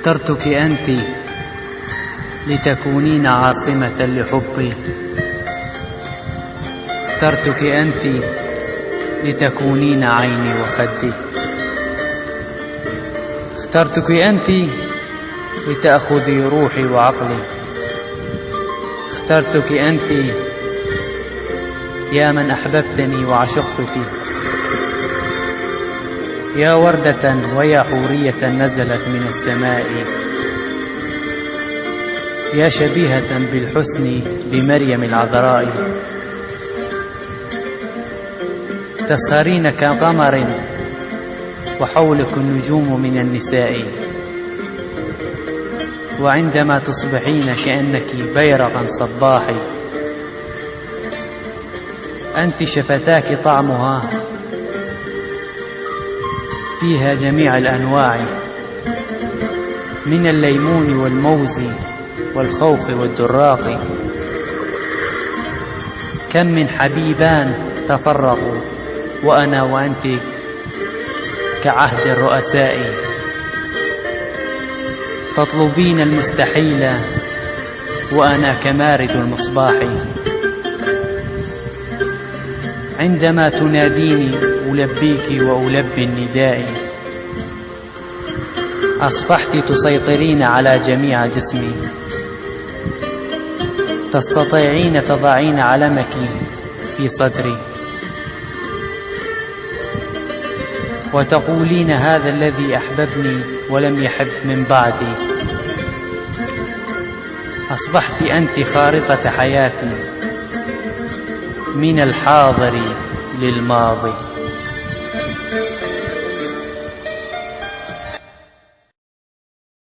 اخترتك أنت لتكونين عاصمة لحبي، اخترتك أنت لتكونين عيني وخدي، اخترتك أنت لتأخذي روحي وعقلي، اخترتك أنت يا من أحببتني وعشقتك، يا وردة ويا حورية نزلت من السماء، يا شبيهة بالحسن بمريم العذراء، تسهرين كقمر وحولك النجوم من النساء، وعندما تصبحين كأنك بيرقا صباحي، أنت شفتاك طعمها فيها جميع الأنواع، من الليمون والموز والخوخ والدراق، كم من حبيبان تفرقوا وأنا وأنت كعهد الرؤساء، تطلبين المستحيل وأنا كمارد المصباح، عندما تناديني ألبيك وألبي النداء، أصبحت تسيطرين على جميع جسمي، تستطيعين تضعين علمك في صدري، وتقولين هذا الذي أحببني ولم يحب من بعدي، أصبحت أنت خارطة حياتي من الحاضر للماضي.